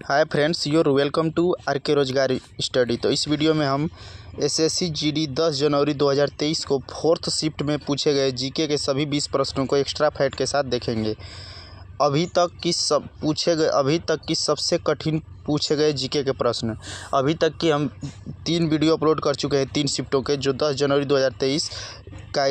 Hi friends, you're welcome to R K रोजगार study. तो इस वीडियो में हम एसएससी जीडी 10 जनवरी 2023 को फोर्थ शिफ्ट में पूछे गए जीके के सभी 20 प्रश्नों को एक्स्ट्रा फैक्ट के साथ देखेंगे। अभी तक की सबसे कठिन पूछे गए जीके के प्रश्न। अभी तक की हम 3 वीडियो अपलोड कर चुके हैं 3 शिफ्टों के, जो 10 जनवरी 2023 का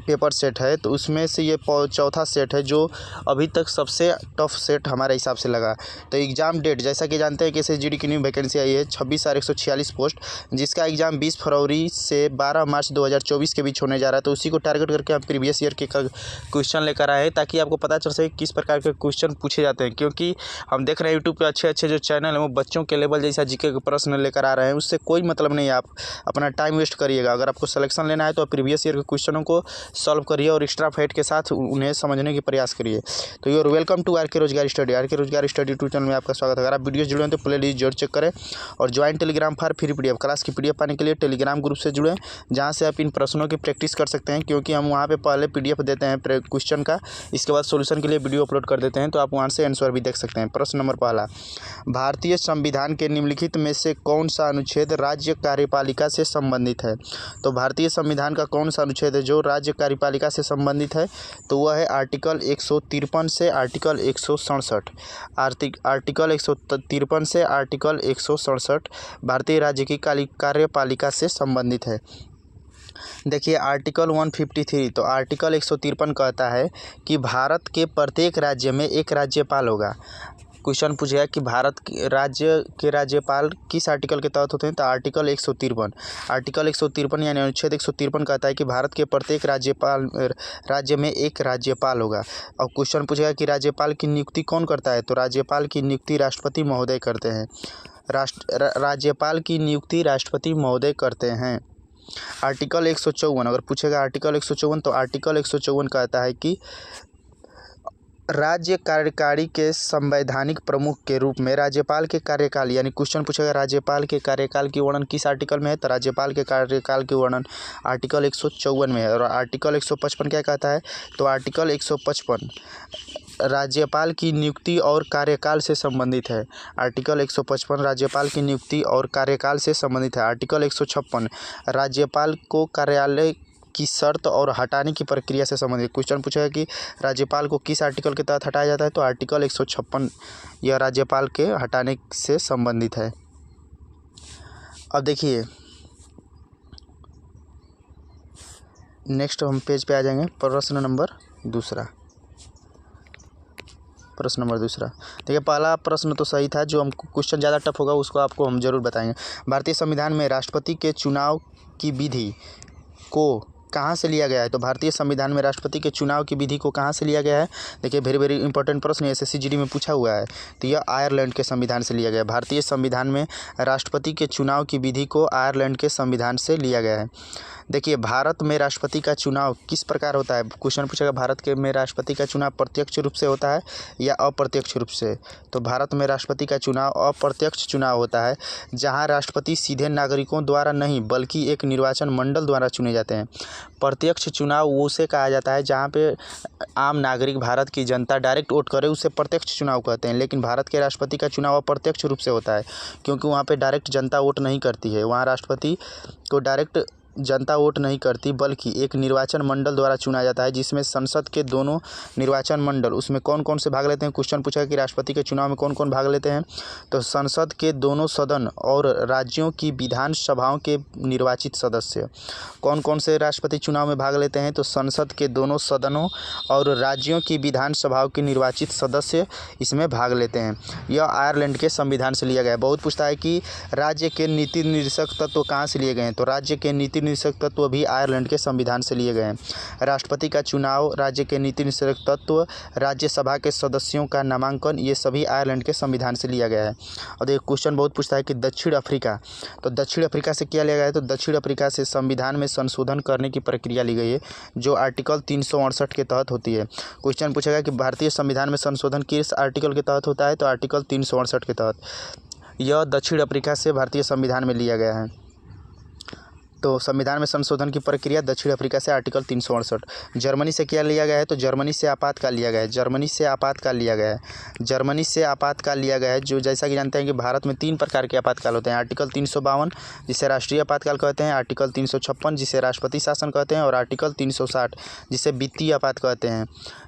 पेपर सेट है। तो उसमें से ये चौथा सेट है जो अभी तक सबसे टफ सेट हमारे हिसाब से लगा। तो एग्ज़ाम डेट जैसा कि जानते हैं कि एसएसजीडी की न्यू वैकेंसी आई है 26,146 पोस्ट, जिसका एग्ज़ाम 20 फरवरी से 12 मार्च 2024 के बीच होने जा रहा है। तो उसी को टारगेट करके हम प्रीवियस ईयर के क्वेश्चन लेकर आए हैं, ताकि आपको पता चल सके किस प्रकार के क्वेश्चन पूछे जाते हैं। क्योंकि हम देख रहे हैं यूट्यूब पर अच्छे जो चैनल हैं वो बच्चों के लेवल जैसा जीके के प्रश्न लेकर आ रहे हैं। उससे कोई मतलब नहीं है, आप अपना टाइम वेस्ट करिएगा। अगर आपको सिलेक्शन लेना है तो प्रीवियस ईयर के क्वेश्चनों को सॉल्व करिए और एक्स्ट्रा फैक्ट के साथ उन्हें समझने की प्रयास करिए। तो your welcome to R K रोजगार स्टडी। आर के रोजगार स्टडी टू चैनल में आपका स्वागत है। अगर आप वीडियो जुड़े हैं तो प्ले लिस्ट जरूर चेक करें और join Telegram for free PDF class की पीडीएफ पाने के लिए टेलीग्राम ग्रुप से जुड़ें, जहां से आप इन प्रश्नों की प्रैक्टिस कर सकते हैं। क्योंकि हम वहां पे पहले पीडीएफ देते हैं क्वेश्चन का, इसके बाद सॉल्यूशन के लिए वीडियो अपलोड कर देते हैं, तो आप वहां से आंसर भी देख सकते हैं। प्रश्न नंबर पहला, भारतीय संविधान के निम्नलिखित में से कौन सा अनुच्छेद राज्य कार्यपालिका से संबंधित है? तो भारतीय संविधान का कौन सा अनुच्छेद है जो राज्य कार्यपालिका से संबंधित है? तो वह है आर्टिकल 153 से आर्टिकल 167। आर्टिकल 153 से आर्टिकल 167 भारतीय राज्य की कार्यपालिका से संबंधित है। देखिए आर्टिकल 153, तो आर्टिकल 153 कहता है कि भारत के प्रत्येक राज्य में एक राज्यपाल होगा। क्वेश्चन पूछेगा कि भारत के राज्यपाल किस आर्टिकल के तहत होते हैं? तो आर्टिकल 153। आर्टिकल 153 यानी अनुच्छेद 153 कहता है कि भारत के प्रत्येक राज्य में एक राज्यपाल होगा। और क्वेश्चन पूछेगा कि राज्यपाल की नियुक्ति कौन करता है? तो राज्यपाल की नियुक्ति राष्ट्रपति महोदय करते हैं। राज्यपाल की नियुक्ति राष्ट्रपति महोदय करते हैं। आर्टिकल 154, अगर पूछेगा आर्टिकल 154, तो आर्टिकल 154 कहता है कि राज्य कार्यकारी के संवैधानिक प्रमुख के रूप में राज्यपाल के कार्यकाल, यानी क्वेश्चन पूछेगा राज्यपाल के कार्यकाल की वर्णन किस आर्टिकल में है? तो राज्यपाल के कार्यकाल की वर्णन आर्टिकल 154 में है। और आर्टिकल 155 क्या कहता है? तो आर्टिकल 155 राज्यपाल की नियुक्ति और कार्यकाल से संबंधित है। आर्टिकल 155 राज्यपाल की नियुक्ति और कार्यकाल से संबंधित है। आर्टिकल 156 राज्यपाल को कार्यालय की शर्त और हटाने की प्रक्रिया से संबंधित। क्वेश्चन पूछेगा कि राज्यपाल को किस आर्टिकल के तहत हटाया जाता है? तो आर्टिकल 156 यह राज्यपाल के हटाने से संबंधित है। अब देखिए नेक्स्ट हम पेज पे आ जाएंगे। प्रश्न नंबर दूसरा। देखिए पहला प्रश्न तो सही था, जो हमको क्वेश्चन ज़्यादा टफ होगा उसको आपको हम जरूर बताएंगे। भारतीय संविधान में राष्ट्रपति के चुनाव की विधि को कहाँ से लिया गया है? तो भारतीय संविधान में राष्ट्रपति के चुनाव की विधि को कहाँ से लिया गया है? देखिए वेरी इंपॉर्टेंट प्रश्न एसएससी जीडी में पूछा हुआ है। तो यह आयरलैंड के संविधान से लिया गया है। भारतीय संविधान में राष्ट्रपति के चुनाव की विधि को आयरलैंड के संविधान से लिया गया है। देखिए भारत में राष्ट्रपति का चुनाव किस प्रकार होता है? क्वेश्चन पूछेगा भारत के में राष्ट्रपति का चुनाव प्रत्यक्ष रूप से होता है या अप्रत्यक्ष रूप से? तो भारत में राष्ट्रपति का चुनाव अप्रत्यक्ष चुनाव होता है, जहां राष्ट्रपति सीधे नागरिकों द्वारा नहीं बल्कि एक निर्वाचन मंडल द्वारा चुने जाते हैं। प्रत्यक्ष चुनाव उसे कहा जाता है जहाँ पे आम नागरिक, भारत की जनता डायरेक्ट वोट करे, उसे प्रत्यक्ष चुनाव कहते हैं। लेकिन भारत के राष्ट्रपति का चुनाव अप्रत्यक्ष रूप से होता है, क्योंकि वहाँ पे डायरेक्ट जनता वोट नहीं करती है। वहाँ राष्ट्रपति को डायरेक्ट जनता वोट नहीं करती बल्कि एक निर्वाचन मंडल द्वारा चुना जाता है, जिसमें संसद के दोनों निर्वाचन मंडल, उसमें कौन कौन से भाग लेते हैं? क्वेश्चन पूछा कि राष्ट्रपति के चुनाव में कौन कौन भाग लेते हैं? तो संसद के दोनों सदन और राज्यों की विधान सभाओं के निर्वाचित सदस्य। कौन कौन से राष्ट्रपति चुनाव में भाग लेते हैं? तो संसद के दोनों सदनों और राज्यों की विधान सभाओं के निर्वाचित सदस्य इसमें भाग लेते हैं। यह आयरलैंड के संविधान से लिया गया है। बहुत पूछता है कि राज्य के नीति निर्देशक तत्व कहाँ से लिए गए हैं? तो राज्य के नीति निर्देशक तत्व भी आयरलैंड के संविधान से लिए गए हैं। राष्ट्रपति का चुनाव, राज्य के नीति निर्देशक तत्व, राज्यसभा के सदस्यों का नामांकन, ये सभी आयरलैंड के संविधान से लिया गया है। और देखिए क्वेश्चन बहुत पूछता है कि दक्षिण अफ्रीका, तो दक्षिण अफ्रीका से क्या लिया गया है? तो दक्षिण अफ्रीका से संविधान में संशोधन करने की प्रक्रिया ली गई है, जो आर्टिकल 368 के तहत होती है। क्वेश्चन पूछेगा कि भारतीय संविधान में संशोधन किस आर्टिकल के तहत होता है? तो आर्टिकल 368 के तहत। यह दक्षिण अफ्रीका से भारतीय संविधान में लिया गया है। तो संविधान में संशोधन की प्रक्रिया दक्षिण अफ्रीका से आर्टिकल 368। जर्मनी से क्या लिया गया है, तो जर्मनी से आपातकाल लिया गया है। जर्मनी से आपातकाल लिया गया है। जर्मनी से आपातकाल लिया गया है, जो जैसा कि जानते हैं कि भारत में 3 प्रकार के आपातकाल होते हैं। आर्टिकल 352 जिसे राष्ट्रीय आपातकाल कहते हैं, आर्टिकल 356 जिसे राष्ट्रपति शासन कहते हैं, और आर्टिकल 360 जिसे वित्तीय आपात कहते हैं।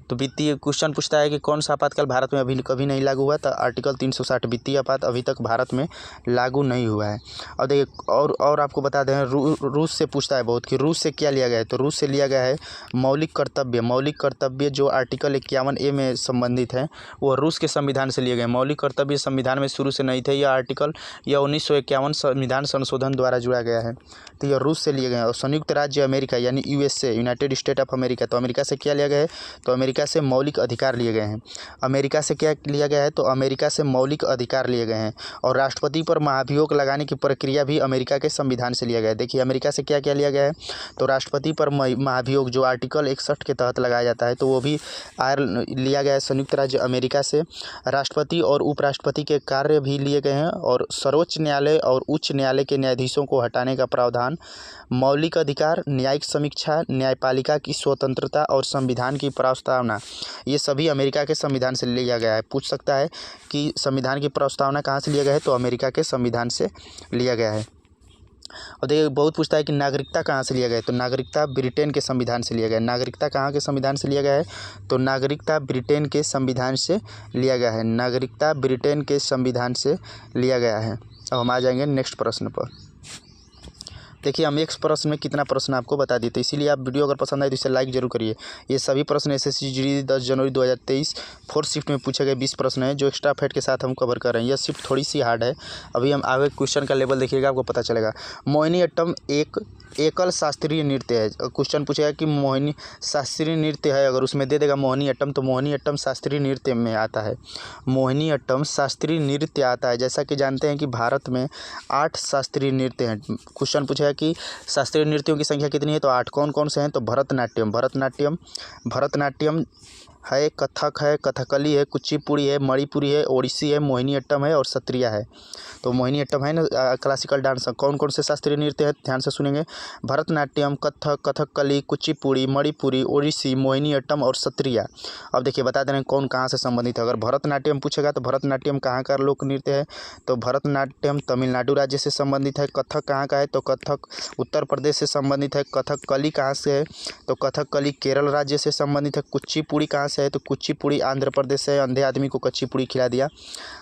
तो वित्तीय क्वेश्चन पूछता है कि कौन सा आपातकाल भारत में अभी कभी नहीं लागू हुआ, तो आर्टिकल 360 वित्तीय आपात अभी तक भारत में लागू नहीं हुआ है। और देखिए और आपको बता दें, रूस से पूछता है बहुत कि रूस से क्या लिया गया है, तो रूस से लिया गया है मौलिक कर्तव्य जो आर्टिकल 51A में संबंधित है, वो रूस के संविधान से लिए गए। मौलिक कर्तव्य संविधान में शुरू से नहीं थे, यह आर्टिकल यह 1951 संविधान संशोधन द्वारा जुड़ा गया है, तो यह रूस से लिए गए हैं। और संयुक्त राज्य अमेरिका यानी USA United state of America, तो अमेरिका से क्या लिया गया है, तो अमेरिका से मौलिक अधिकार लिए गए हैं। अमेरिका से क्या लिया गया है, तो अमेरिका से मौलिक अधिकार लिए गए हैं। और राष्ट्रपति पर महाभियोग लगाने की प्रक्रिया भी अमेरिका के संविधान से लिया गया है। देखिए अमेरिका से क्या क्या लिया गया है, तो राष्ट्रपति पर महाभियोग जो आर्टिकल 61 के तहत लगाया जाता है, तो वो भी लिया गया है संयुक्त राज्य अमेरिका से। राष्ट्रपति और उपराष्ट्रपति के कार्य भी लिए गए हैं। और सर्वोच्च न्यायालय और उच्च न्यायालय के न्यायाधीशों को हटाने का प्रावधान, मौलिक अधिकार, न्यायिक समीक्षा, न्यायपालिका की स्वतंत्रता और संविधान की प्रस्तावना, ये सभी अमेरिका के संविधान से लिया गया है। पूछ सकता है कि संविधान की प्रस्तावना कहाँ से लिया गया है, तो अमेरिका के संविधान से लिया गया है। और देखिए बहुत पूछता है कि नागरिकता कहाँ से लिया गया है, तो नागरिकता ब्रिटेन के संविधान से लिया गया है। नागरिकता कहाँ के संविधान से लिया गया है, तो नागरिकता ब्रिटेन के संविधान से लिया गया है। नागरिकता ब्रिटेन के संविधान से लिया गया है। अब हम आ जाएंगे नेक्स्ट प्रश्न पर। देखिए हम एक प्रश्न में कितना प्रश्न आपको बता दिए, तो इसीलिए आप वीडियो अगर पसंद आए तो इसे लाइक जरूर करिए। ये सभी प्रश्न SSC GD 10 जनवरी 2023 4th शिफ्ट में पूछे गए 20 प्रश्न हैं, जो एक्स्ट्रा फैक्ट के साथ हम कवर कर रहे हैं। यह शिफ्ट थोड़ी सी हार्ड है। अभी हम आगे क्वेश्चन का लेवल देखिएगा, आपको पता चलेगा। मोहिनीअट्टम एक एकल शास्त्रीय नृत्य है। क्वेश्चन पूछेगा कि मोहिनी शास्त्रीय नृत्य है, अगर उसमें दे देगा मोहिनीअट्टम, तो मोहिनीअट्टम शास्त्रीय नृत्य में आता है। मोहिनीअट्टम शास्त्रीय नृत्य आता है। जैसा कि जानते हैं कि भारत में 8 शास्त्रीय नृत्य हैं। क्वेश्चन पूछेगा कि शास्त्रीय नृत्यों की संख्या कितनी है, तो 8 कौन कौन से हैं, तो भरतनाट्यम है, कथक है, कथकली है, कुचिपुड़ी है, मणिपुरी है, ओडिसी है, मोहिनीअट्टम है और सत्रिया है। तो मोहिनीअट्टम है ना क्लासिकल डांस। कौन कौन से शास्त्रीय नृत्य है, ध्यान से सुनेंगे। भरतनाट्यम, कथक, कथकली, कुचिपुड़ी, मणिपुरी, ओडिसी, मोहिनीअट्टम और सत्रिया। अब देखिए बता दे रहे हैं कौन कहाँ से संबंधित है। अगर भरतनाट्यम पूछेगा तो भरतनाट्यम कहाँ का लोक नृत्य है, तो भरतनाट्यम तमिलनाडु राज्य से संबंधित है। कथक कहाँ का है, तो कथक उत्तर प्रदेश से संबंधित है। कथकली कहाँ से है, तो कथकली केरल राज्य से संबंधित है। कुचिपुड़ी कहाँ से है, तो कुचिपुड़ी आंध्र प्रदेश से। अंधे आदमी को कुचिपुड़ी खिला दिया।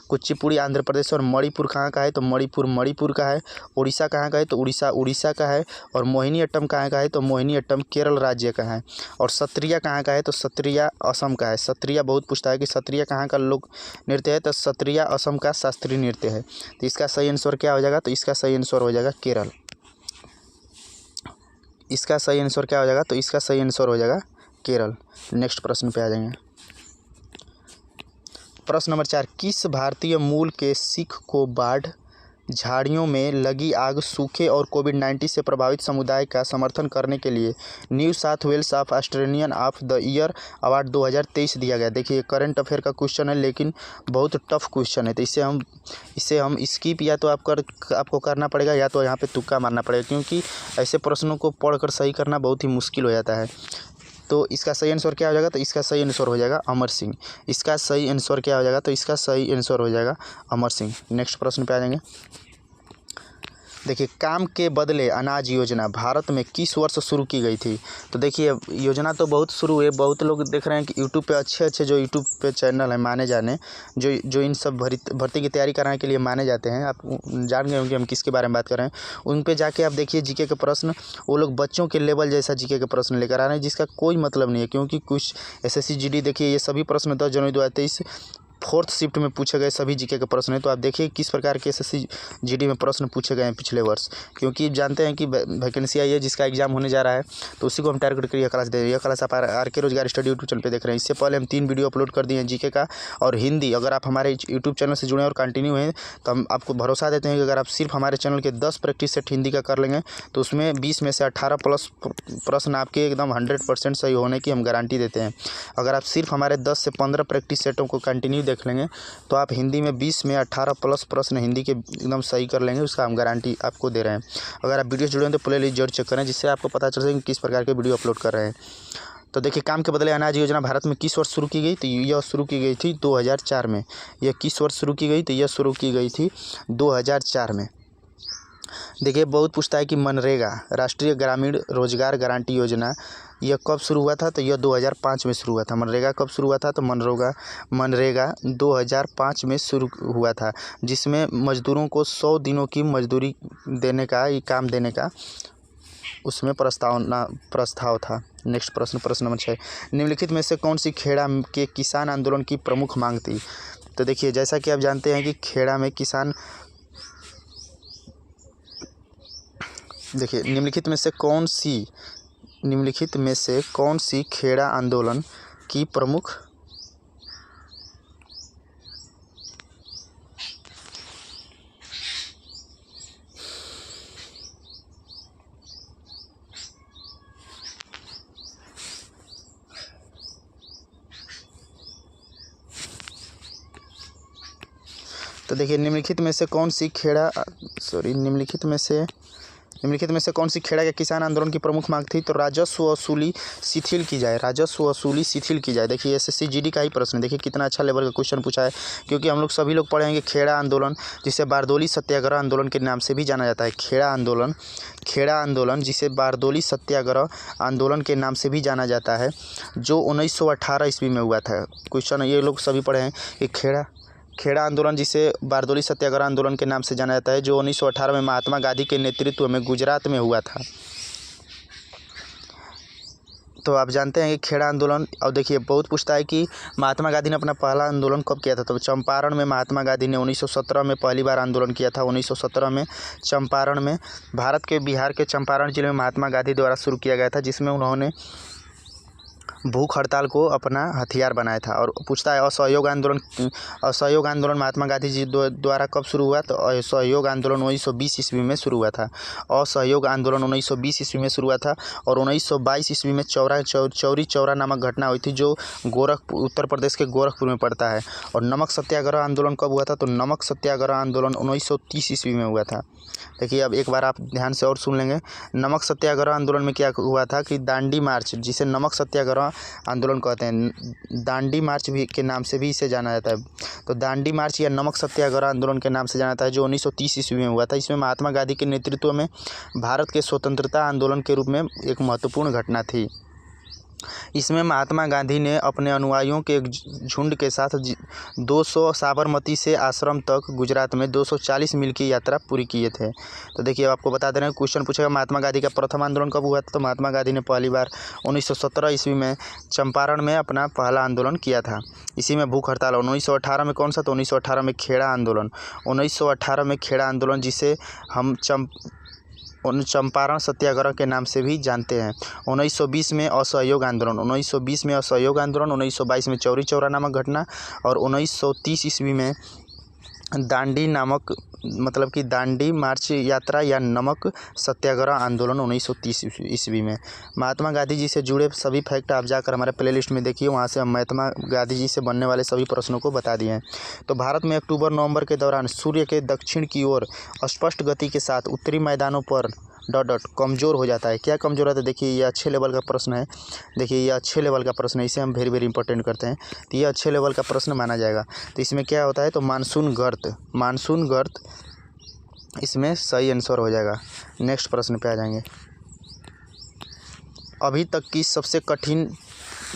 कुचिपुड़ी आंध्र प्रदेश। और मणिपुर कहाँ का है, तो मणिपुर मणिपुर का है। उड़ीसा कहाँ का है, तो उड़ीसा उड़ीसा का है। और मोहिनीअट्टम कहाँ का है, तो मोहिनीअट्टम केरल राज्य का है। और सत्रिया कहाँ का है, तो सत्रिया असम का है। सत्रिया बहुत पूछता है कि सत्रिया कहाँ का लोक नृत्य है, तो सत्रिया असम का शास्त्रीय नृत्य है। तो इसका सही आंसर क्या हो जाएगा, तो इसका सही आंसर हो जाएगा केरल। इसका सही आंसर क्या हो जाएगा, तो इसका सही आंसर हो जाएगा केरल। नेक्स्ट प्रश्न पे आ जाएंगे। प्रश्न नंबर 4, किस भारतीय मूल के सिख को बाढ़, झाड़ियों में लगी आग, सूखे और कोविड-19 से प्रभावित समुदाय का समर्थन करने के लिए New South Wales of Australian of the year award 2023 दिया गया। देखिए करंट अफेयर का क्वेश्चन है, लेकिन बहुत टफ क्वेश्चन है, तो इसे हम स्किप या तो आपको करना पड़ेगा, या तो यहाँ पे तुक्का मारना पड़ेगा, क्योंकि ऐसे प्रश्नों को पढ़कर सही करना बहुत ही मुश्किल हो जाता है। तो इसका सही आंसर क्या हो जाएगा, तो इसका सही आंसर हो जाएगा अमर सिंह। इसका सही आंसर क्या हो जाएगा, तो इसका सही आंसर हो जाएगा अमर सिंह। नेक्स्ट प्रश्न पे आ जाएंगे। देखिए काम के बदले अनाज योजना भारत में किस वर्ष शुरू की गई थी। तो देखिए योजना तो बहुत शुरू हुई, बहुत लोग देख रहे हैं कि यूट्यूब पे अच्छे जो यूट्यूब पे चैनल है माने जाने, जो इन सब भर्ती की तैयारी कराने के लिए माने जाते हैं। आप जान गए होंगे हम किसके बारे में बात कर रहे हैं। उन पे जाके आप देखिए जीके के प्रश्न, वो लोग बच्चों के लेवल जैसा जीके के प्रश्न लेकर आ रहे हैं, जिसका कोई मतलब नहीं है। क्योंकि कुछ SSC GD देखिए ये सभी प्रश्न 10 जनवरी 2023 4th शिफ्ट में पूछे गए सभी जीके के प्रश्न हैं। तो आप देखिए किस प्रकार के SSC GD में प्रश्न पूछे गए हैं पिछले वर्ष, क्योंकि जानते हैं कि वैकेंसी आई है जिसका एग्जाम होने जा रहा है, तो उसी को हम टारगेट करके यह क्लास दे रहे हैं। यह क्लास आप RK रोजगार स्टडी यूट्यूब चैनल पे देख रहे हैं। इससे पहले हम 3 वीडियो अपलोड कर दिए हैं जीके का और हिंदी। अगर आप हमारे यूट्यूब चैनल से जुड़े और कंटिन्यू हैं, तो हम आपको भरोसा देते हैं कि अगर आप सिर्फ हमारे चैनल के 10 प्रैक्टिस सेट हिंदी का कर लेंगे, तो उसमें 20 में से 18 प्लस प्रश्न आपके एकदम 100% सही होने की हम गारंटी देते हैं। अगर आप सिर्फ हमारे 10 से 15 प्रैक्टिस सेटों को कंटिन्यू देख लेंगे तो आप हिंदी में 20 में 18 प्लस प्रश्न हिंदी के एकदम सही कर लेंगे, उसका हम गारंटी आपको दे रहे हैं। अगर आप वीडियो से जुड़े हैं तो प्ले लिस्ट जरूर चेक करें, जिससे आपको पता चल सके कि किस प्रकार के वीडियो अपलोड कर रहे हैं। तो देखिए, काम के बदले अनाज योजना भारत में किस वर्ष शुरू की गई? तो यह शुरू की गई थी 2004 में। यह किस वर्ष शुरू की गई? तो यह शुरू की गई थी 2004 में। देखिए, बहुत पूछता है कि मनरेगा राष्ट्रीय ग्रामीण रोजगार गारंटी योजना यह कब शुरू हुआ था? तो यह 2005 में शुरू हुआ था। मनरेगा कब शुरू हुआ था? तो मनरेगा 2005 में शुरू हुआ था, जिसमें मजदूरों को 100 दिनों की मजदूरी देने का, ये काम देने का उसमें प्रस्ताव था। नेक्स्ट प्रश्न नंबर 6, निम्नलिखित में से कौन सी खेड़ा के किसान आंदोलन की प्रमुख मांग थी? तो देखिए, जैसा कि आप जानते हैं कि खेड़ा में किसान, देखिए निम्नलिखित में से कौन सी खेड़ा आंदोलन की प्रमुख तो देखिए, निम्नलिखित में से कौन सी खेड़ा के किसान आंदोलन की प्रमुख मांग थी? तो राजस्व वसूली शिथिल की जाए। देखिए, एसएससी जीडी का ही प्रश्न है। देखिए कितना अच्छा लेवल का क्वेश्चन पूछा है, क्योंकि हम लोग सभी लोग पढ़े हैं कि खेड़ा आंदोलन, जिसे बारदोली सत्याग्रह आंदोलन के नाम से भी जाना जाता है। खेड़ा आंदोलन जिसे बारदोली सत्याग्रह आंदोलन के नाम से भी जाना जाता है, जो 1918 ईस्वी में हुआ था। क्वेश्चन ये लोग सभी पढ़े हैं कि खेड़ा आंदोलन जिसे बारदोली सत्याग्रह आंदोलन के नाम से जाना जाता है, जो 1918 में महात्मा गांधी के नेतृत्व में गुजरात में हुआ था। तो आप जानते हैं कि खेड़ा आंदोलन, और देखिए बहुत पूछता है कि महात्मा गांधी ने अपना पहला आंदोलन कब किया था? तो चंपारण में महात्मा गांधी ने 1917 में पहली बार आंदोलन किया था। 1917 में चंपारण में, भारत के बिहार के चंपारण जिले में महात्मा गांधी द्वारा शुरू किया गया था, जिसमें उन्होंने भूख हड़ताल को अपना हथियार बनाया था। और पूछता है असहयोग आंदोलन महात्मा गांधी जी द्वारा कब शुरू हुआ? तो असहयोग आंदोलन 1920 ईस्वी में शुरू हुआ था। असहयोग आंदोलन 1920 ईस्वी में शुरू हुआ था, और 1922 ईस्वी में चौरी चौरा नामक घटना हुई थी, जो उत्तर प्रदेश के गोरखपुर में पड़ता है। और नमक सत्याग्रह आंदोलन कब हुआ था? तो नमक सत्याग्रह आंदोलन 1930 ईस्वी में हुआ था। देखिए, अब एक बार आप ध्यान से और सुन लेंगे। नमक सत्याग्रह आंदोलन में क्या हुआ था कि दांडी मार्च, जिसे नमक सत्याग्रह आंदोलन कहते हैं, दांडी मार्च भी के नाम से भी इसे जाना जाता है। तो दांडी मार्च या नमक सत्याग्रह आंदोलन के नाम से जाना जाता है, जो 1930 ईस्वी में हुआ था। इसमें महात्मा गांधी के नेतृत्व में भारत के स्वतंत्रता आंदोलन के रूप में एक महत्वपूर्ण घटना थी। इसमें महात्मा गांधी ने अपने अनुयायियों के एक झुंड के साथ 200 साबरमती से आश्रम तक गुजरात में 240 मील की यात्रा पूरी किए थे। तो देखिए, आपको बता दे रहे हैं, क्वेश्चन पूछेगा महात्मा गांधी का प्रथम आंदोलन कब हुआ था? तो महात्मा गांधी ने पहली बार 1917 ईस्वी में चंपारण में अपना पहला आंदोलन किया था। इसी में भूख हड़ताल। 1918 में कौन सा? तो 1918 में खेड़ा आंदोलन। 1918 में खेड़ा आंदोलन, जिसे हम चंपारण सत्याग्रह के नाम से भी जानते हैं। 1920 में असहयोग आंदोलन। 1922 में चौरी चौरा नामक घटना, और 1930 ईस्वी में दांडी मार्च यात्रा या नमक सत्याग्रह आंदोलन 1930 ईस्वी में। महात्मा गांधी जी से जुड़े सभी फैक्ट आप जाकर हमारे प्ले लिस्ट में देखिए, वहाँ से हम महात्मा गांधी जी से बनने वाले सभी प्रश्नों को बता दिए हैं। तो भारत में अक्टूबर-नवंबर के दौरान सूर्य के दक्षिण की ओर स्पष्ट गति के साथ उत्तरी मैदानों पर कमज़ोर हो जाता है। क्या कमज़ोर होता है? देखिए, ये अच्छे लेवल का प्रश्न है। इसे हम वेरी इंपॉर्टेंट करते हैं, तो ये अच्छे लेवल का प्रश्न माना जाएगा। तो इसमें क्या होता है? तो मानसून गर्त इसमें सही आंसर हो जाएगा। नेक्स्ट प्रश्न पे आ जाएंगे। अभी तक की सबसे कठिन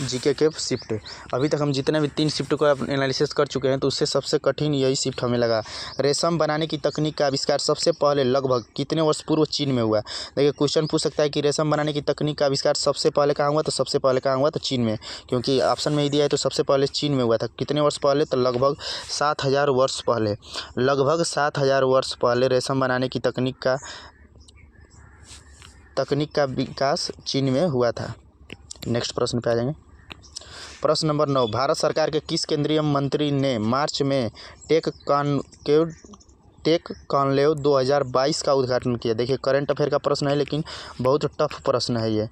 जीके के शिफ्ट, अभी तक हम जितने भी 3 शिफ्ट को एनालिसिस कर चुके हैं, तो उससे सबसे कठिन यही शिफ्ट हमें लगा। रेशम बनाने की तकनीक का आविष्कार सबसे पहले लगभग कितने वर्ष पूर्व चीन में हुआ? देखिए, क्वेश्चन पूछ सकता है कि रेशम बनाने की तकनीक का आविष्कार सबसे पहले कहाँ हुआ? तो सबसे पहले कहाँ हुआ? तो चीन में, क्योंकि ऑप्शन में ही दिया है, तो सबसे पहले चीन में हुआ था। कितने वर्ष पहले? तो लगभग 7000 वर्ष पहले रेशम बनाने की तकनीक का विकास चीन में हुआ था। नेक्स्ट प्रश्न पे आ जाएंगे। प्रश्न नंबर 9, भारत सरकार के किस केंद्रीय मंत्री ने मार्च में टेक कॉनक्लेव 2022 का उद्घाटन किया? देखिए, करंट अफेयर का प्रश्न है, लेकिन बहुत टफ प्रश्न है ये।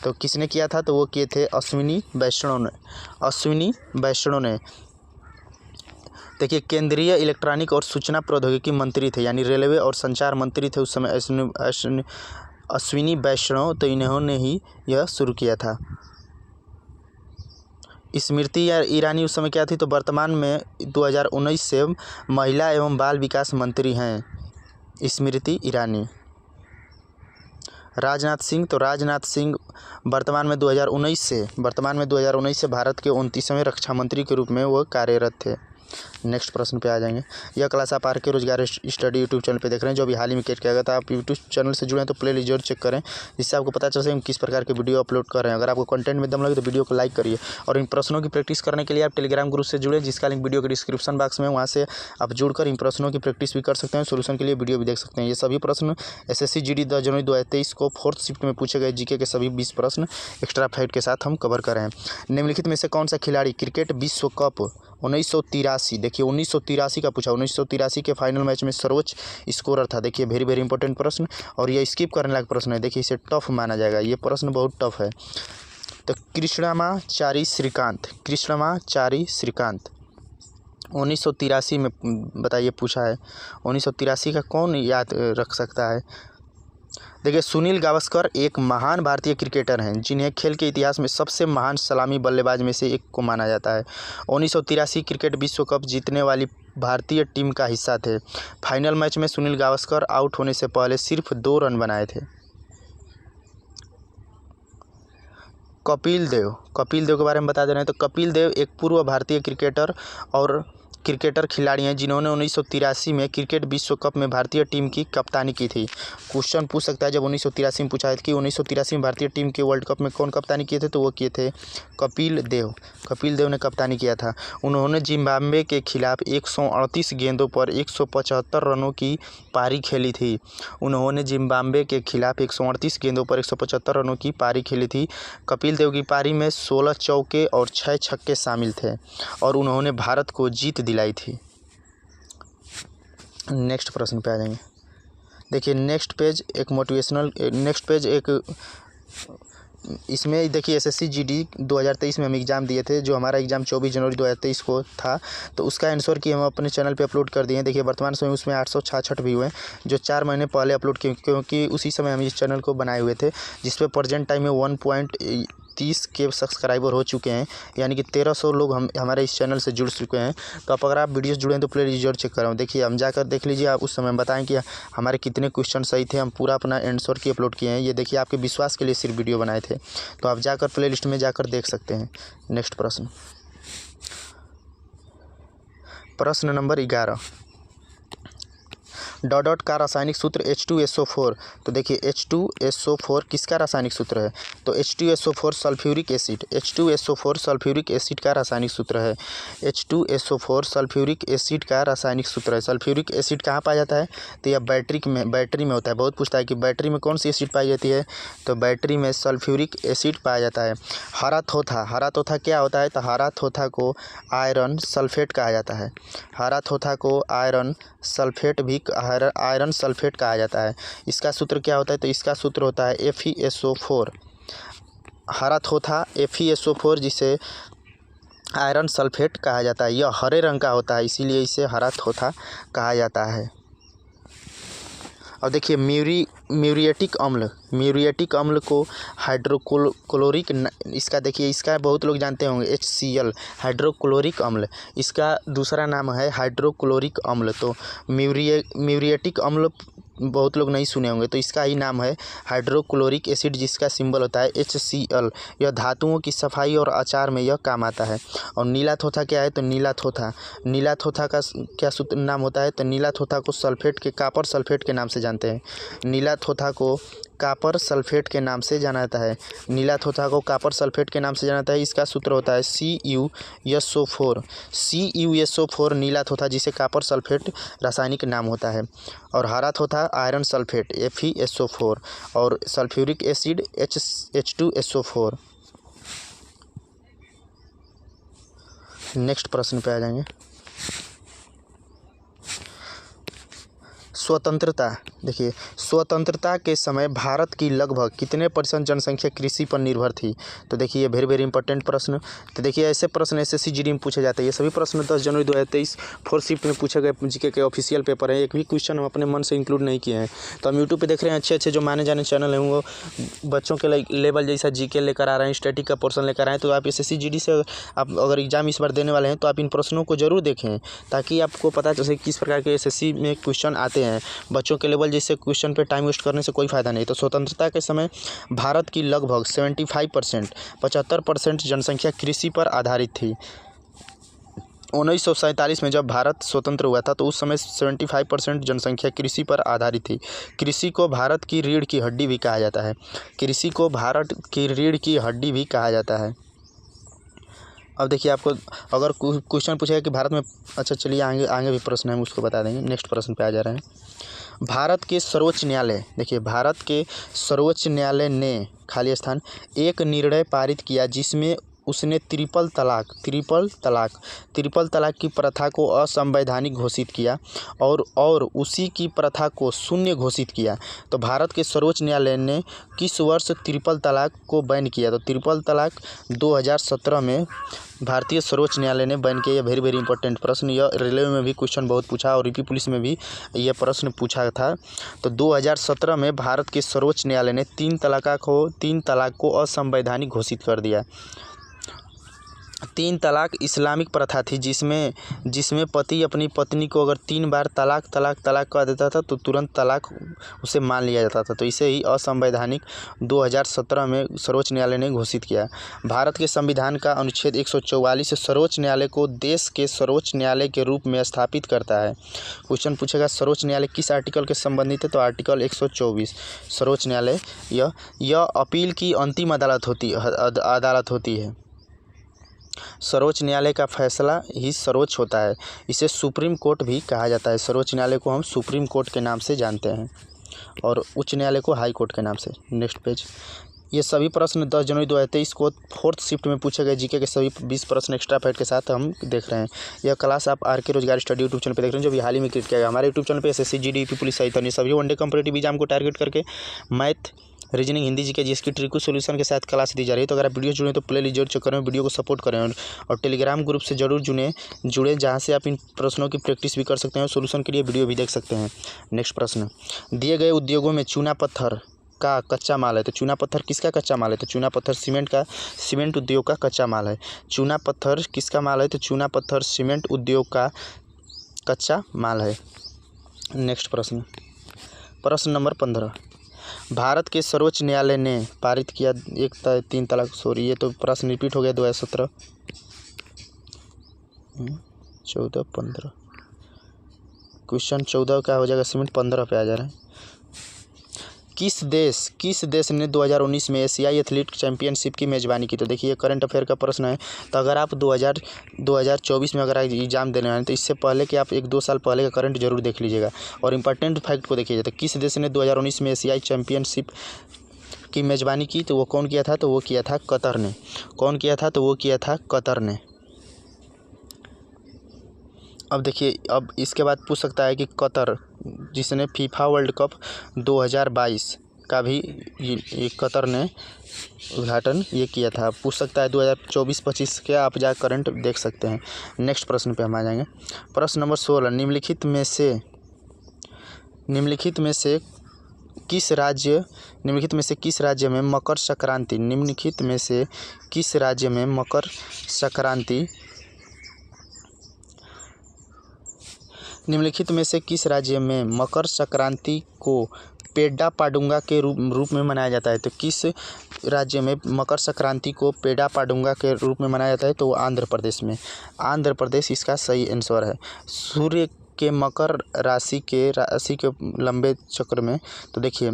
तो किसने किया था? तो वो किए थे अश्विनी वैष्णव ने। देखिए केंद्रीय इलेक्ट्रॉनिक और सूचना प्रौद्योगिकी मंत्री थे, यानी रेलवे और संचार मंत्री थे उस समय अश्विनी वैष्णव, तो इन्होंने ही यह शुरू किया था। स्मृति ईरानी उस समय क्या थी, तो वर्तमान में 2019 से महिला एवं बाल विकास मंत्री हैं स्मृति ईरानी। राजनाथ सिंह, तो राजनाथ सिंह वर्तमान में 2019 से भारत के 29वें रक्षा मंत्री के रूप में वो कार्यरत थे। नेक्स्ट प्रश्न पे आ जाएंगे। यह क्लास आप आर के रोजगार स्टडी यूट्यूब चैनल पे देख रहे हैं, जो अभी हाल ही में क्रिएट किया गया था। आप यूट्यूब चैनल से जुड़े हैं तो प्ले लिस्ट जरूर चेक करें, जिससे आपको पता चल सके हम किस प्रकार के वीडियो अपलोड कर रहे हैं। अगर आपको कंटेंट में दम लगे तो वीडियो को लाइक करिए, और इन प्रश्नों की प्रैक्टिस करने के लिए आप टेलीग्राम ग्रुप से जुड़े, जिसका लिंक वीडियो के डिस्क्रिप्शन बॉक्स में, वहाँ से आप जुड़कर इन प्रश्नों की प्रैक्टिस भी कर सकते हैं, सोल्यूशन के लिए वीडियो भी देख सकते हैं। ये सभी प्रश्न SSC GD 10 जनवरी 2023 को 4th शिफ्ट में पूछे गए जीके के सभी 20 प्रश्न एक्स्ट्रा फैक्ट के साथ हम कवर कर रहे हैं। निम्नलिखित में से कौन सा खिलाड़ी क्रिकेट विश्व कप 1983, देखिए 1983 का पूछा, 1983 के फाइनल मैच में सर्वोच्च स्कोरर था। देखिए वेरी इंपॉर्टेंट प्रश्न, और ये स्किप करने लायक प्रश्न है। देखिए इसे टफ माना जाएगा, ये प्रश्न बहुत टफ है। तो कृष्णमाचारी श्रीकांत 1983 में बताइए पूछा है। 1983 का कौन याद रख सकता है। देखिए सुनील गावस्कर एक महान भारतीय क्रिकेटर हैं, जिन्हें खेल के इतिहास में सबसे महान सलामी बल्लेबाज में से एक को माना जाता है। 1983 क्रिकेट विश्व कप जीतने वाली भारतीय टीम का हिस्सा थे। फाइनल मैच में सुनील गावस्कर आउट होने से पहले सिर्फ 2 रन बनाए थे। कपिल देव के बारे में बता दे रहे हैं। तो कपिल देव एक पूर्व भारतीय क्रिकेटर खिलाड़ी हैं, जिन्होंने 1983 में क्रिकेट विश्व कप में भारतीय टीम की कप्तानी की थी। क्वेश्चन पूछ सकता है, जब 1983 में पूछा है कि 1983 में भारतीय टीम के वर्ल्ड कप में कौन कप्तानी किए थे, तो वो किए थे कपिल देव ने कप्तानी किया था। उन्होंने जिम्बाब्वे के खिलाफ 138 गेंदों पर 175 रनों की पारी खेली थी। कपिल देव की पारी में 16 चौके और 6 छक्के शामिल थे, और उन्होंने भारत को जीत दिलाई थी। नेक्स्ट प्रश्न पे आ जाएंगे। देखिए नेक्स्ट पेज एक इसमें देखिए SSC GD 2023 में हम एग्ज़ाम दिए थे, जो हमारा एग्ज़ाम 24 जनवरी 2023 को था। तो उसका आंसर की हम अपने चैनल पे अपलोड कर दिए हैं। देखिए वर्तमान समय उसमें 866 व्यू हैं, जो 4 महीने पहले अपलोड किए, क्योंकि उसी समय हम इस चैनल को बनाए हुए थे, जिस पे प्रेजेंट टाइम में 1.30 के सब्सक्राइबर हो चुके हैं, यानी कि 1300 लोग हमारे इस चैनल से जुड़ चुके हैं। तो अगर आप वीडियोस जुड़े हैं तो प्ले लिस्ट जरूर चेक करें। देखिए हम जाकर देख लीजिए, आप उस समय बताएं कि हमारे कितने क्वेश्चन सही थे। हम पूरा अपना आंसर की अपलोड किए हैं। ये देखिए आपके विश्वास के लिए सिर्फ वीडियो बनाए थे, तो आप जाकर प्ले लिस्ट में जाकर देख सकते हैं। नेक्स्ट प्रश्न नंबर 11, डॉट का रासायनिक सूत्र H2SO4। तो देखिए H2SO4 किसका रासायनिक सूत्र है, तो H2SO4 sulphuric acid, H2SO4 sulphuric acid का रासायनिक सूत्र है। H2SO4 सल्फ्यूरिक एसिड का रासायनिक सूत्र है। सल्फ्यूरिक एसिड कहाँ पाया जाता है, तो यह बैटरी में होता है। बहुत पूछता है कि बैटरी में कौन सी एसिड पाई जाती है, तो बैटरी में सल्फ्यूरिक एसिड पाया जाता है। हरा थोथा क्या होता है, तो हरा थोथा को आयरन सल्फेट कहा जाता है। हरा थोथा को आयरन सल्फेट कहा जाता है। इसका सूत्र क्या होता है, तो इसका सूत्र होता है FeSO4। हरा थोथा FeSO4, जिसे आयरन सल्फेट कहा जाता है। यह हरे रंग का होता है, इसीलिए इसे हरा थोथा कहा जाता है। और देखिए म्यूरिएटिक अम्ल को हाइड्रोक्लोरिक, इसका बहुत लोग जानते होंगे HCl, हाइड्रोक्लोरिक अम्ल। इसका दूसरा नाम है हाइड्रोक्लोरिक अम्ल। तो म्यूरिएटिक अम्ल बहुत लोग नहीं सुने होंगे, तो इसका ही नाम है हाइड्रोक्लोरिक एसिड, जिसका सिंबल होता है HCl। यह धातुओं की सफाई और अचार में यह काम आता है। और नीला थोथा क्या है, तो नीला थोथा का क्या सूत्र नाम होता है, तो नीला थोथा को कापर सल्फेट के नाम से जानते हैं। नीला थोथा को कापर सल्फेट के नाम से जाना जाता है। इसका सूत्र होता है CuSO4 नीला थोथा, जिसे कापर सल्फेट रासायनिक नाम होता है। और हरा थोथा आयरन सल्फेट FeSO4, और सल्फ्यूरिक एसिड H2SO4। नेक्स्ट प्रश्न पे आ जाएंगे। स्वतंत्रता, देखिए स्वतंत्रता के समय भारत की लगभग कितने % जनसंख्या कृषि पर निर्भर थी। तो देखिए ये वेरी इंपॉर्टेंट प्रश्न। तो देखिए ऐसे प्रश्न एसएससी जीडी में पूछे जाते हैं। ये सभी प्रश्न 10 जनवरी 2023 4th शिफ्ट में पूछे गए जीके के ऑफिशियल पेपर है। एक भी क्वेश्चन हम अपने मन से इंक्लूड नहीं किए हैं। तो हम यूट्यूब पे देख रहे हैं अच्छे जो माने जाने चैनल हैं वो बच्चों के लेवल जैसा जीके लेकर आ रहे हैं, स्टैटिक का पोर्शन लेकर आए हैं। तो आप एसएससी जीडी से आप अगर एग्जाम इस बार देने वाले हैं तो आप इन प्रश्नों को जरूर देखें, ताकि आपको पता चले किस प्रकार के एसएससी में क्वेश्चन आते हैं। बच्चों के लेवल जैसे क्वेश्चन पे टाइम वेस्ट करने से कोई फायदा नहीं। तो स्वतंत्रता के समय भारत की लगभग 75% जनसंख्या कृषि पर आधारित थी। 1947 में जब भारत स्वतंत्र हुआ था तो उस समय 75% जनसंख्या कृषि पर आधारित थी। कृषि को भारत की रीढ़ की हड्डी भी कहा जाता है। कृषि को भारत की रीढ़ की हड्डी भी कहा जाता है। अब देखिए आपको अगर क्वेश्चन पूछेगा कि भारत में, अच्छा चलिए आगे भी प्रश्न है, हम उसको बता देंगे। नेक्स्ट प्रश्न पे आ जा रहे हैं। भारत के सर्वोच्च न्यायालय, देखिए भारत के सर्वोच्च न्यायालय ने खाली स्थान एक निर्णय पारित किया जिसमें उसने ट्रिपल तलाक की प्रथा को असंवैधानिक घोषित किया और उसी की प्रथा को शून्य घोषित किया। तो भारत के सर्वोच्च न्यायालय ने किस वर्ष ट्रिपल तलाक को बैन किया? तो ट्रिपल तलाक 2017 में भारतीय सर्वोच्च न्यायालय ने बैन किया। यह वेरी इंपॉर्टेंट प्रश्न, यह रेलवे में भी क्वेश्चन बहुत पूछा और यूपी पुलिस में भी यह प्रश्न पूछा था। तो 2017 में भारत के सर्वोच्च न्यायालय ने 3 तलाक को असंवैधानिक घोषित कर दिया। 3 तलाक इस्लामिक प्रथा थी जिसमें पति अपनी पत्नी को अगर 3 बार तलाक कह देता था तो तुरंत तलाक उसे मान लिया जाता था। तो इसे ही असंवैधानिक 2017 में सर्वोच्च न्यायालय ने घोषित किया। भारत के संविधान का अनुच्छेद 144 सर्वोच्च न्यायालय को देश के सर्वोच्च न्यायालय के रूप में स्थापित करता है। क्वेश्चन पूछेगा सर्वोच्च न्यायालय किस आर्टिकल के संबंधित है? तो आर्टिकल 124। सर्वोच्च न्यायालय यह अपील की अंतिम अदालत होती है। सर्वोच्च न्यायालय का फैसला ही सर्वोच्च होता है। इसे सुप्रीम कोर्ट भी कहा जाता है। सर्वोच्च न्यायालय को हम सुप्रीम कोर्ट के नाम से जानते हैं और उच्च न्यायालय को हाई कोर्ट के नाम से। Next page. ये सभी प्रश्न 10 जनवरी 2023 को 4th शिफ्ट में पूछे गए जीके के सभी 20 प्रश्न एक्स्ट्रा फैक्ट के साथ हम देख रहे हैं। यह क्लास आप आरके रोजगार स्टडी यूट्यूब चैनल पर देख रहे हैं, जो भी हाल ही में क्रिएट किया गया। हमारे यूट्यूब चैनल पर एसएससी जीडी यूपी पुलिस सहित अन्य सभी वनडे कॉम्पिटिटिव एग्जाम को टारगेट करके math, reasoning, Hindi, GK, GST trick solution के साथ क्लास दी जा रही है। तो अगर आप वीडियो जुड़े तो प्ले लीजिए और चेक करें, वीडियो को सपोर्ट करें और टेलीग्राम ग्रुप से जरूर जुड़े जहां से आप इन प्रश्नों की प्रैक्टिस भी कर सकते हैं और सोल्यूशन के लिए वीडियो भी देख सकते हैं। नेक्स्ट प्रश्न। दिए गए उद्योगों में चूना पत्थर का कच्चा माल है। तो चूना पत्थर किसका कच्चा माल है? तो चूना पत्थर सीमेंट उद्योग का कच्चा माल है। चूना पत्थर किसका माल है? तो चूना पत्थर सीमेंट उद्योग का कच्चा माल है। नेक्स्ट प्रश्न नंबर 15। भारत के सर्वोच्च न्यायालय ने पारित किया 3 तलाक, ये तो प्रश्न रिपीट हो गया 2017 14 15। क्वेश्चन 14 क्या हो जाएगा? सीमेंट 15 पे आ जा रहा है। किस देश ने 2019 में एशियाई एथलीट चैंपियनशिप की मेजबानी की? तो देखिए करंट अफेयर का प्रश्न है। तो अगर आप 2024 में अगर एग्जाम देने वाले हैं तो इससे पहले कि आप 1-2 साल पहले का करंट जरूर देख लीजिएगा और इंपॉर्टेंट फैक्ट को देखिएगा। तो किस देश ने 2019 में एशियाई चैंपियनशिप की मेजबानी की? तो वो कौन किया था? तो वो किया था कतर ने। कौन किया था? तो वो किया था कतर ने। अब देखिए, अब इसके बाद पूछ सकता है कि कतर जिसने फीफा वर्ल्ड कप 2022 का भी ये कतर ने उद्घाटन ये किया था। पूछ सकता है 2024-25 के आप जा करंट देख सकते हैं। नेक्स्ट प्रश्न पे हम आ जाएंगे। प्रश्न नंबर 16। निम्नलिखित में से किस राज्य में मकर संक्रांति को पेड्डा पाडुंगा के रूप में मनाया जाता है? तो किस राज्य में मकर संक्रांति को पेड्डा पाडुंगा के रूप में मनाया जाता है? तो आंध्र प्रदेश में। आंध्र प्रदेश इसका सही आंसर है। सूर्य के मकर राशि के लंबे चक्र में, तो देखिए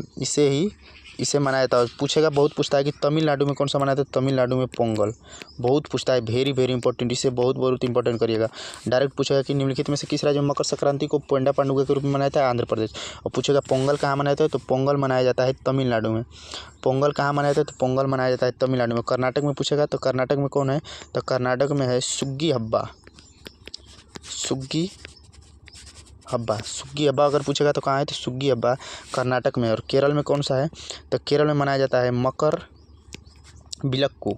इसे मनाया जाता है। पूछेगा, बहुत पूछता है कि तमिलनाडु में कौन सा मनाया था? तमिलनाडु में पोंगल। बहुत पूछता है, वेरी इंपॉर्टेंट, इसे बहुत इंपॉर्टेंट करिएगा। डायरेक्ट पूछेगा कि निम्नलिखित में से किस राज्य में मकर संक्रांति को पेड्डा पाडुंगा के रूप में मनाया था? आंध्र प्रदेश। और पूछेगा पोंगल कहाँ मनाया था? तो पोंगल मनाया जाता है तमिलनाडु में। पोंगल कहाँ मनाया था? तो पोंगल मनाया जाता है तमिलनाडु में। कर्नाटक में पूछेगा तो कर्नाटक में कौन है? तो कर्नाटक में है सुग्गी हब्बा। सुग्गी हब्बा अगर पूछेगा तो कहाँ है, तो सुग्गी हब्बा कर्नाटक में। और केरल में कौन सा है, तो केरल में मनाया जाता है मकर बिलक्कू।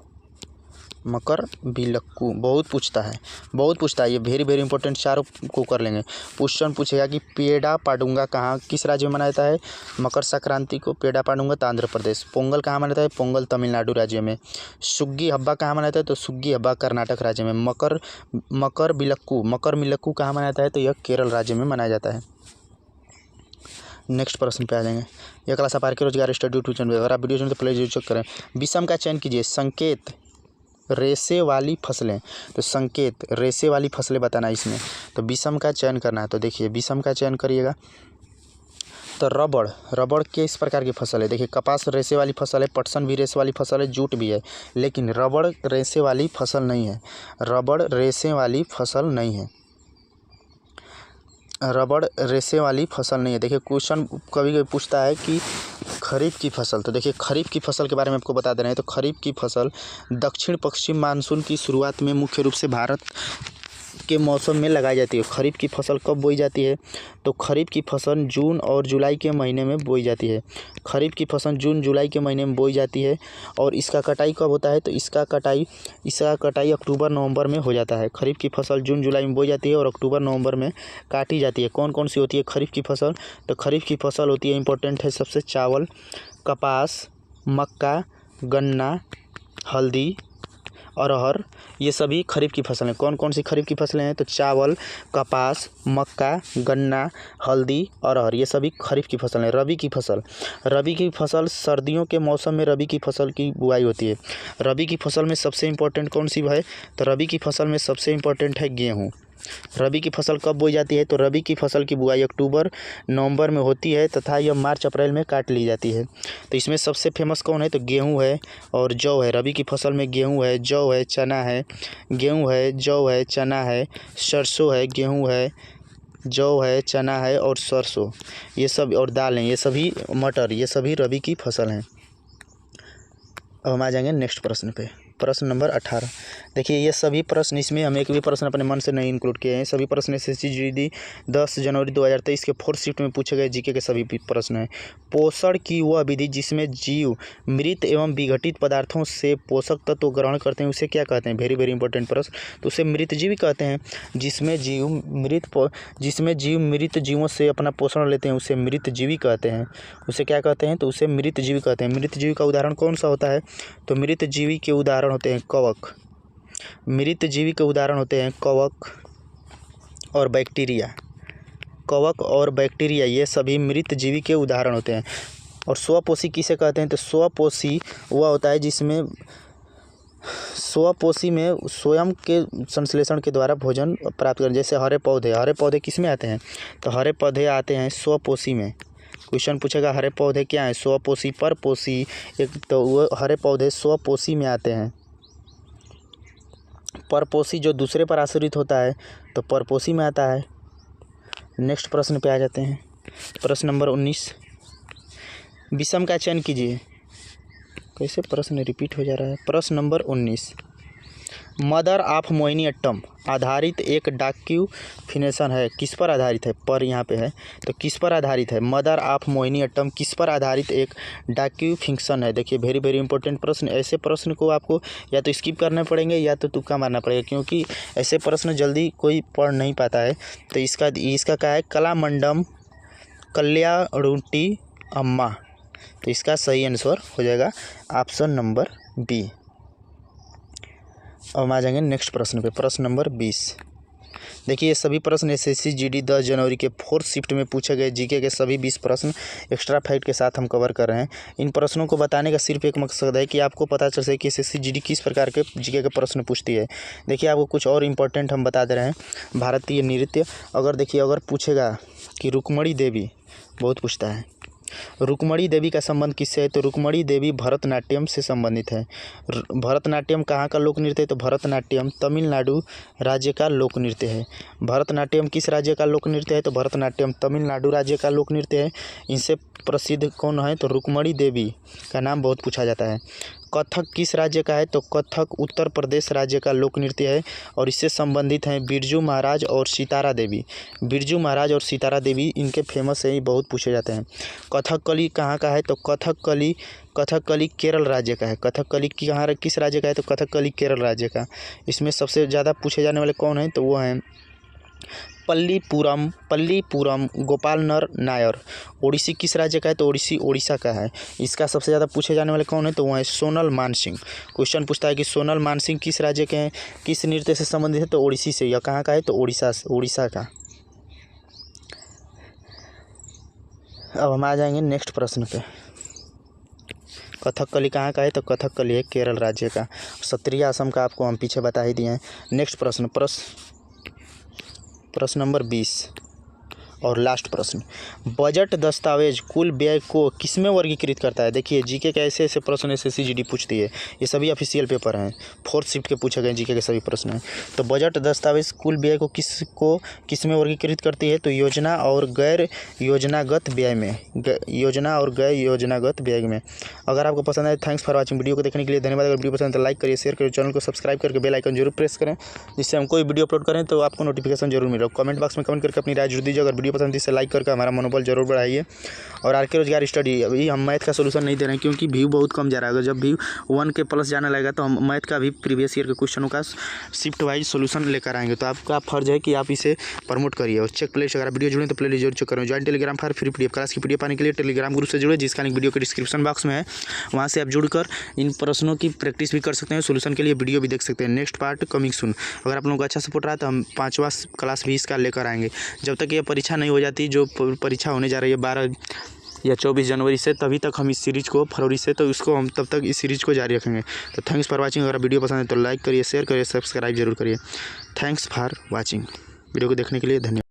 मकर बिलक्कू बहुत पूछता है ये वेरी वेरी इंपॉर्टेंट, चारों को कर लेंगे। क्वेश्चन पूछेगा कि पेड़ा पाडुंगा कहाँ किस राज्य में मनाया जाता है, मकर संक्रांति को पेड़ा पाडुंगा तो आंध्र प्रदेश। पोंगल कहाँ मनाया जाता है, पोंगल तमिलनाडु राज्य में। सुग्गी हब्बा कहाँ मनाया जाता है, तो सुग्गी हब्बा कर्नाटक राज्य में। मकर बिलक्कू कहाँ मनाया जाता है, तो यह केरल राज्य में मनाया जाता है। नेक्स्ट प्रश्न पे आ जाएंगे। यह क्लास आप आरके रोजगार स्टडी ट्यूशन में, अगर आप वीडियो तो प्लीज चेक करें। विषम का चयन कीजिए। संकेत रेशे वाली फसलें, तो संकेत रेशे वाली फसलें बताना इसमें, तो विषम का चयन करना है। तो देखिए विषम का चयन करिएगा तो रबड़ किस प्रकार की फसल है, देखिए कपास रेशे वाली फसल है, पटसन भी रेशे वाली फसल है, जूट भी है, लेकिन रबड़ रेशे वाली फसल नहीं है। रबड़ रेशे वाली फसल नहीं है। देखिए क्वेश्चन कभी कभी पूछता है कि खरीफ की फसल, तो देखिए खरीफ की फसल के बारे में आपको बता दे रहे हैं। तो खरीफ की फसल दक्षिण पश्चिम मानसून की शुरुआत में मुख्य रूप से भारत के मौसम में लगाई जाती है। खरीफ की फसल कब बोई जाती है, तो खरीफ की फसल जून और जुलाई के महीने में बोई जाती है। खरीफ की फसल जून जुलाई के महीने में बोई जाती है। और इसका कटाई कब होता है, तो इसका कटाई अक्टूबर नवंबर में हो जाता है। खरीफ की फसल जून जुलाई में बोई जाती है और अक्टूबर नवंबर में काटी जाती है। कौन कौन सी होती है खरीफ की फसल, तो खरीफ की फसल होती है, इंपॉर्टेंट है सबसे, चावल, कपास, मक्का, गन्ना, हल्दी, अरहर, ये सभी खरीफ की फसलें। कौन कौन सी खरीफ की फसलें हैं, तो चावल, कपास, मक्का, गन्ना, हल्दी, अरहर, ये सभी खरीफ की फसलें। रबी की फसल सर्दियों के मौसम में रबी की फसल की बुआई होती है। रबी की फसल में सबसे इंपॉर्टेंट कौन सी है, तो रबी की फसल में सबसे इंपॉर्टेंट है गेहूँ। रबी की फसल कब बोई जाती है, तो रबी की फसल की बुआई अक्टूबर नवंबर में होती है तथा यह मार्च अप्रैल में काट ली जाती है। तो इसमें सबसे फेमस कौन है, तो गेहूं है और जौ है। रबी की फसल में गेहूं है, जौ है, चना है, सरसों है, गेहूं है, जौ है, चना है और सरसों, ये सब, और दाल है, ये सभी, मटर, ये सभी रबी की फसल हैं। अब हम आ जाएंगे नेक्स्ट प्रश्न पे, प्रश्न नंबर 18। देखिए ये सभी प्रश्न, इसमें हम एक भी प्रश्न अपने मन से नहीं इंक्लूड किए हैं। सभी प्रश्न एसएससी जीडी 10 जनवरी 2023 के 4th शिफ्ट में पूछे गए जीके के सभी प्रश्न हैं। पोषण की वह विधि जिसमें जीव मृत एवं विघटित पदार्थों से पोषक तत्व ग्रहण करते हैं उसे क्या कहते हैं, वेरी वेरी इंपॉर्टेंट प्रश्न। तो उसे मृतजीवी कहते हैं। जिसमें जीव मृत जीवों से अपना पोषण लेते हैं उसे मृतजीवी कहते हैं। उसे क्या कहते हैं, तो उसे मृतजीवी कहते हैं। मृतजीवी का उदाहरण कौन सा होता है, तो मृतजीवी के उदाहरण होते हैं कवक। मृतजीवी के उदाहरण होते हैं कवक और बैक्टीरिया, ये सभी मृतजीवी के उदाहरण होते हैं। और स्वपोषी किसे कहते हैं, तो स्वपोषी वह होता है जिसमें स्वपोषी में स्वयं के संश्लेषण के द्वारा भोजन प्राप्त करें। जैसे हरे पौधे किस में आते हैं, तो हरे पौधे आते हैं स्वपोषी में। क्वेश्चन पूछेगा हरे पौधे क्या है, स्वपोषी, परपोषी, एक तो वो हरे पौधे स्वपोषी में आते हैं। परपोषी जो दूसरे पर आश्रित होता है तो परपोषी में आता है। नेक्स्ट प्रश्न पे आ जाते हैं, प्रश्न नंबर 19। विषम का चयन कीजिए। कैसे प्रश्न रिपीट हो जा रहा है। प्रश्न नंबर 19। मदर ऑफ मोहिनीअट्टम आधारित एक डॉक्यूफिनेशन है, किस पर आधारित है, पर यहाँ पे है, तो किस पर आधारित है। मदर ऑफ मोहिनीअट्टम किस पर आधारित एक डॉक्यूफिक्शन है। देखिए वेरी वेरी इंपॉर्टेंट प्रश्न। ऐसे प्रश्न को आपको या तो स्किप करने पड़ेंगे या तो तुक्का मारना पड़ेगा, क्योंकि ऐसे प्रश्न जल्दी कोई पढ़ नहीं पाता है। तो इसका क्या है, कलामंडम कल्याणुटी अम्मा, तो इसका सही आंसर हो जाएगा ऑप्शन नंबर बी। अब हम आ जाएंगे नेक्स्ट प्रश्न पे, प्रश्न नंबर 20। देखिए ये सभी प्रश्न एसएससी जीडी 10 जनवरी के 4th शिफ्ट में पूछे गए जीके के सभी 20 प्रश्न एक्स्ट्रा फैक्ट के साथ हम कवर कर रहे हैं। इन प्रश्नों को बताने का सिर्फ एक मकसद है कि आपको पता चल सके कि एसएससी जीडी किस प्रकार के जीके के प्रश्न पूछती है। देखिए आपको कुछ और इम्पोर्टेंट हम बता दे रहे हैं। भारतीय नृत्य, अगर पूछेगा कि रुक्मणी देवी, बहुत पूछता है, रुक्मणी देवी का संबंध किससे है, तो रुक्मणी देवी भरतनाट्यम से संबंधित है। भरतनाट्यम कहाँ का लोक नृत्य है, तो भरतनाट्यम तमिलनाडु राज्य का लोक नृत्य है। भरतनाट्यम किस राज्य का लोक नृत्य है, तो भरतनाट्यम तमिलनाडु राज्य का लोक नृत्य है। इनसे प्रसिद्ध कौन है, तो रुक्मणी देवी का नाम बहुत पूछा जाता है। कथक किस राज्य का है? तो कथक उत्तर प्रदेश राज्य का लोक नृत्य है और इससे संबंधित हैं बिरजू महाराज और सितारा देवी। बिरजू महाराज और सितारा देवी इनके फेमस है, ये बहुत पूछे जाते हैं। कथकली कहाँ का है? तो कथकली केरल राज्य का है। कथकली कहाँ किस राज्य का है? तो कथकली केरल राज्य का। इसमें सबसे ज़्यादा पूछे जाने वाले कौन हैं? तो वो हैं पल्लीपुरम गोपाल नायर। ओडिसी किस राज्य का है? तो ओडिसी ओडिशा का है। इसका सबसे ज़्यादा पूछे जाने वाले कौन है? तो वो है सोनल मानसिंह। क्वेश्चन पूछता है कि सोनल मानसिंह किस राज्य के हैं, किस नृत्य से संबंधित है? तो ओडिसी से। यह कहाँ का है? तो ओडिशा का। अब हम आ जाएंगे नेक्स्ट प्रश्न पे। कथकली कहाँ का है? तो कथकली है केरल राज्य का। सत्रिय असम का आपको हम पीछे बता ही दिए हैं। नेक्स्ट प्रश्न नंबर 20 और लास्ट प्रश्न। बजट दस्तावेज कुल व्यय को किसमें वर्गीकृत करता है? देखिए जीके के ऐसे ऐसे प्रश्न एसएससी जीडी पूछती है, ये सभी ऑफिशियल पेपर हैं, 4th शिफ्ट के पूछे गए जीके के सभी प्रश्न हैं। तो बजट दस्तावेज कुल व्यय को किसमें वर्गीकृत करती है? तो योजना और गैर योजनागत व्यय में। अगर आपको पसंद है थैंक्स फॉर वॉचिंग। वीडियो को देखने के लिए धन्यवाद। अगर वीडियो पसंद है तो लाइक करिए, शेयर करिए, चैनल को सब्सक्राइब करके बेल आइकन जरूर प्रेस करें, जिससे हम कोई वीडियो अपलोड करें तो आपको नोटिफिकेशन जरूर मिले। कमेंट बॉक्स में कमेंट करके अपनी राय जरूर दीजिए। अगर वीडियो पसंद है इसे लाइक करके हमारा मनोबल जरूर बढ़ाइए। और आरके रोजगार स्टडी अभी हम मैथ का सोल्यूशन नहीं दे रहे हैं क्योंकि व्यू बहुत कम जा रहा है। अगर जब व्यू 1 के प्लस जाने लगेगा तो हम मैथ का भी प्रीवियस ईयर के क्वेश्चनों का शिफ्ट वाइज सोल्यूशन लेकर आएंगे। तो आपका फर्ज है कि आप इसे प्रमोट करिए। और चेक प्ले अगर वीडियो जुड़े तो प्ले जरूर चेक करें। Join Telegram for free PDF class की पीडीएफ पाने के लिए टेलीग्राम ग्रुप से जुड़े, जिसका लिंक वीडियो के डिस्क्रिप्शन बॉक्स में है। वहाँ से आप जुड़कर इन प्रश्नों की प्रैक्टिस भी कर सकते हैं, सोल्यूशन के लिए वीडियो भी देख सकते हैं। Next part coming soon. अगर आप लोगों का अच्छा सपोर्ट रहा है तो हम 5वां क्लास भी इसका लेकर आएंगे। जब तक ये परीक्षा नहीं हो जाती, जो परीक्षा होने जा रही है 12 या 24 जनवरी से, तभी तक हम इस सीरीज़ को फरवरी से, तो उसको हम तब तक इस सीरीज़ को जारी रखेंगे। तो थैंक्स फॉर वाचिंग। अगर वीडियो पसंद है तो लाइक करिए, शेयर करिए, सब्सक्राइब जरूर करिए। Thanks for watching. वीडियो को देखने के लिए धन्यवाद।